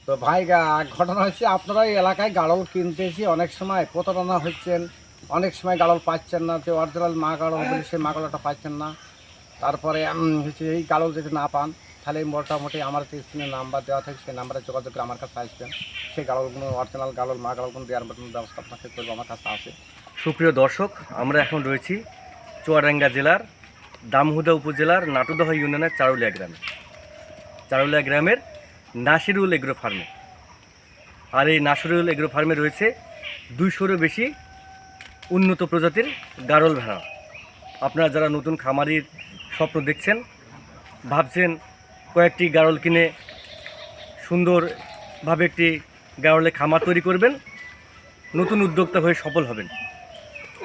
তো ভাই ঘটনা হচ্ছে আপনারা এই এলাকায় গাড়ল কিনতে এসে অনেক সময় প্রতারণা হচ্ছেন, অনেক সময় গাড়ল পাচ্ছেন না, যে অরিজিনাল মা গাড়ল বলে সেই মা গাড়লটা পাচ্ছেন না। তারপরে হচ্ছে এই গাড়ল যদি না পান তাহলে মোটামুটি আমার যে স্ক্রিনের নাম্বার দেওয়া থাকে সেই নাম্বারে যোগাযোগ করে আমার কাছে আসবেন। সেই গাড়লগুলো অরিজিনাল গাড়ল মা গাড়লগুলো দেওয়ার মতন ব্যবস্থা আপনাকে করবো, আমার কাছে আছে। সুপ্রিয় দর্শক, আমরা এখন রয়েছি চুয়াডাঙ্গা জেলার দামহুদা উপজেলার নাটুদহ ইউনিয়নের চারুলিয়া গ্রামের নাসিরুল এগ্রো ফার্মে। আর এই নাসিরুল এগ্রো ফার্মে রয়েছে 200-এরও বেশি উন্নত প্রজাতির গাড়ল ভেড়া। আপনারা যারা নতুন খামারির স্বপ্ন দেখছেন, ভাবছেন কয়েকটি গাড়ল কিনে সুন্দরভাবে একটি গাড়লে খামার তৈরি করবেন, নতুন উদ্যোক্তা হয়ে সফল হবেন,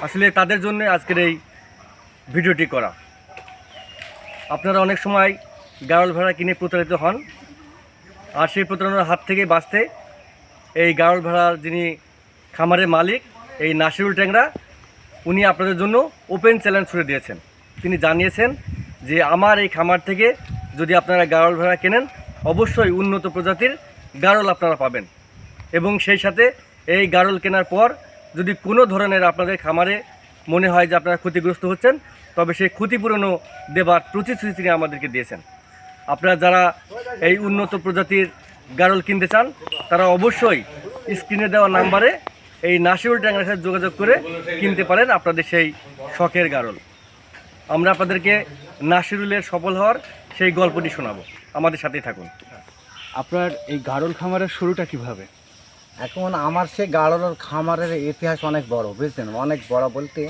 আসলে তাদের জন্য আজকের এই ভিডিওটি করা। আপনারা অনেক সময় গাড়ল ভেড়া কিনে প্রতারিত হন, আর সেই প্রতারণার হাত থেকে বাঁচতে এই গাড়ল ভেড়ার যিনি খামারের মালিক, এই নাসিরুল ট্যাংরা, উনি আপনাদের জন্য ওপেন চ্যালেঞ্জ ছুড়ে দিয়েছেন। তিনি জানিয়েছেন যে আমার এই খামার থেকে যদি আপনারা গাড়ল ভেড়া কেনেন, অবশ্যই উন্নত প্রজাতির গাড়ল আপনারা পাবেন, এবং সেই সাথে এই গাড়ল কেনার পর যদি কোনো ধরনের আপনাদের খামারে মনে হয় যে আপনারা ক্ষতিগ্রস্ত হচ্ছেন, তবে সেই ক্ষতিপূরণও দেবার প্রতিশ্রুতি তিনি আমাদেরকে দিয়েছেন। আপনারা যারা এই উন্নত প্রজাতির গাড়ল কিনতে চান, তারা অবশ্যই স্ক্রিনে দেওয়া নাম্বারে এই নাসিরুল ট্যাংরার সাথে যোগাযোগ করে কিনতে পারেন আপনাদের সেই শখের গাড়ল। আমরা আপনাদেরকে নাসিরুলের সফল হওয়ার সেই গল্পটি শোনাবো, আমাদের সাথেই থাকুন। আপনার এই গাড়ল খামারের শুরুটা কিভাবে? এখন আমার সেই গাড়লের খামারের ইতিহাস অনেক বড়, বুঝলেন, অনেক বড় বলতে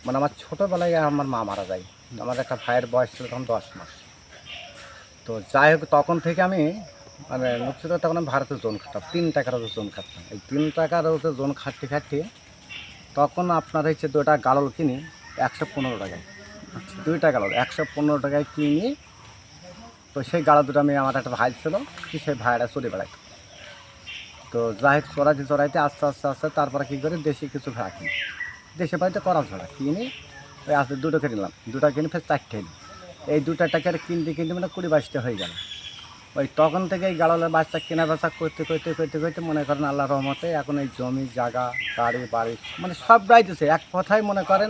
মানে আমার ছোটোবেলায় আমার মা মারা যায়। আমার একটা ভাইয়ের বয়স ছিল তখন 10 মাস। তো যাই হোক, তখন থেকে আমি মানে মুখ্যত তখন আমি ভারতে জোন খাটতাম, 3 টাকার জোন খাটতাম। এই 3 টাকার জোন খাটতে তখন আপনার হচ্ছে 2টা গাড়ল কিনি 115 টাকায়। 2টা গাড়ল 115 টাকায় কিনি। তো সেই গাড়ল দুটো আমি, আমার একটা ভাই ছিল, সেই ভাইটা চলে বেড়াই। তো যাই হোক, চড়াইতে আস্তে আস্তে তারপরে কী করি, দেশি কিছু ভেড়া কিনি, দেশে বাড়িতে করা ঝড়া কিনি। ওই আস্তে 2টো কিনলাম, 2টা কিনে ফের 4টে নিই। এই 2টা টাকার কিনতে মানে 20-22টা হয়ে গেল। ওই তখন থেকে এই গাড়লের বাচ্চা কেনা বেচা করতে মনে করেন আল্লাহ রহমতে এখন এই জমি জায়গা গাড়ি বাড়ি মানে সব রাইতেছে। এক কথায় মনে করেন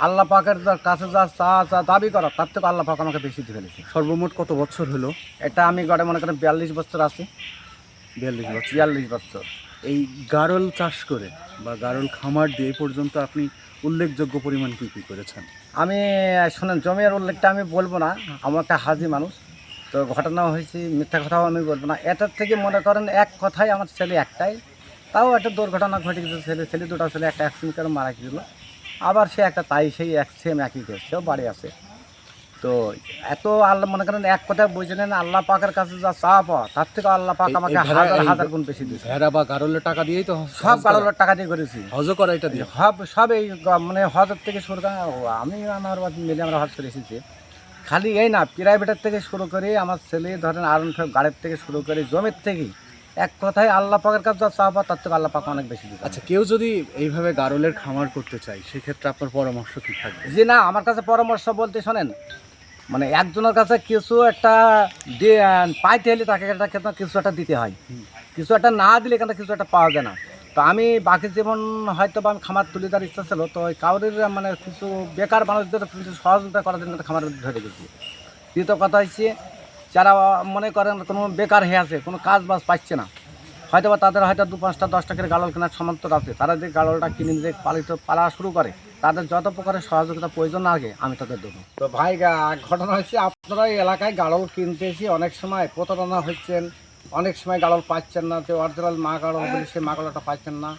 আল্লাহ পাকের কাছে যা দাবি করা, তার থেকে আল্লাহ পাক আমাকে বেশি দিয়ে ফেলেছে। সর্বমোট কত বছর হলো? এটা আমি গড়ে মনে করেন 42 বছর আছি। 42 বছর। এই গাড়ল চাষ করে বা গাড়ল খামার দিয়ে এই পর্যন্ত আপনি উল্লেখযোগ্য পরিমাণ কী করেছেন? আমি শোনেন, জমির উল্লেখটা আমি বলবো না, আমার একটা হাজি মানুষ, তো ঘটনা হয়েছে, মিথ্যা কথাও আমি বলবো না। এটার থেকে মনে করেন এক কথায় আমার ছেলে একটাই, তাও একটা দুর্ঘটনা ঘটে গেছে। ছেলে 2টা ছেলে, একটা অ্যাক্সিডেন্ট করে মারা গেছিল। আবার সে একটা তাই সেই সেম একই কেস, সেও বাড়ি আছে। তো এত আল্লাহ মনে করেন এক কথায় বুঝে নেন, আল্লাহ পাকের কাছে যা চা পাওয়া, তার থেকে আল্লাহ পাক আমাকে হাজার গুণ বেশি দিয়েছে। ভেড়া বা গাড়লের টাকা দিয়েই তো সব গাড়লের টাকা দিয়ে করেছি। হজও করা এটা দিয়ে সব এই মানে হজের থেকে শুরু করে আমি আমার মিলে আমরা হজ করে এসেছি। খালি এই না, প্রাইভেটের থেকে শুরু করে আমার ছেলে ধরেন গাড়ির থেকে শুরু করে জমির থেকে, এক কথায় আল্লাহ পাকের কাছে যা চা পাওয়া, তার থেকে আল্লাহ পাক অনেক বেশি দিয়েছে। আচ্ছা, কেউ যদি এইভাবে গাড়লের খামার করতে চায়, সেক্ষেত্রে আপনার পরামর্শ কী থাকবে? জি না, আমার কাছে পরামর্শ বলতে শোনেন, মানে একজনের কাছে কিছু একটা পাইতে হলে তাকে কিছু একটা দিতে হয়, কিছু একটা না দিলে কিন্তু কিছু একটা পাওয়া যায় না। তো আমি বাকি জীবন হয়তো বা আমি খামার তুলে দেওয়ার ইচ্ছা ছিল, তো ওই কাউরের মানে কিছু বেকার মানুষদের কিছু সহযোগিতা করার জন্য খামার ধরে গেছি। দ্বিতীয় কথা হচ্ছে, যারা মনে করেন কোনো বেকার হয়ে আছে, কোনো কাজ বাজ পাচ্ছে না, হয়তো বা তাদের হয়তো 2-5টা 10 টাকার গাড়ল কেনার সামর্থ্য আছে, তারা যে গাড়লটা কিনে যে পালা শুরু করে, তাদের যত প্রকারের সহযোগিতা প্রয়োজন আগে আমি তাদের দেবো। তো ভাই ঘটনা হচ্ছে, আপনারা এই এলাকায় গাড়ল কিনতে এসে অনেক সময় প্রতারণা হচ্ছেন, অনেক সময় গাড়ল পাচ্ছেন না, যে অরিজিনাল মা গাড়ল বলে সেই মা গাড়লটা পাচ্ছেন না।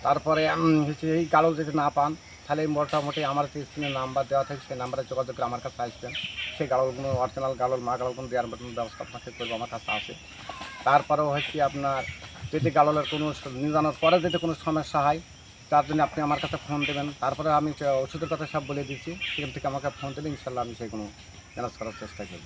তারপরে হচ্ছে এই গাড়ল যদি না পান তাহলে মোটামুটি আমার যে স্ক্রিনের নাম্বার দেওয়া থাকে সেই নাম্বারে যোগাযোগ করে আমার কাছে আসবেন। সেই গাড়লগুলো অরিজিনাল গাড়ল মা গাড়লগুলো দেওয়ার মতন ব্যবস্থা আপনাকে করবো, আমার কাছে আছে। তারপরেও হচ্ছে আপনার যদি গাড়লের কোনো নিজানোর পরে যদি কোনো সমস্যা হয়, তার জন্য আপনি আমার কাছে ফোন দেবেন। তারপরে আমি ওষুধের কথা সব বলে দিচ্ছি, সেখান থেকে আমাকে ফোন দিলে ইনশাল্লাহ আমি সেগুলো ম্যানেজ করার চেষ্টা করব।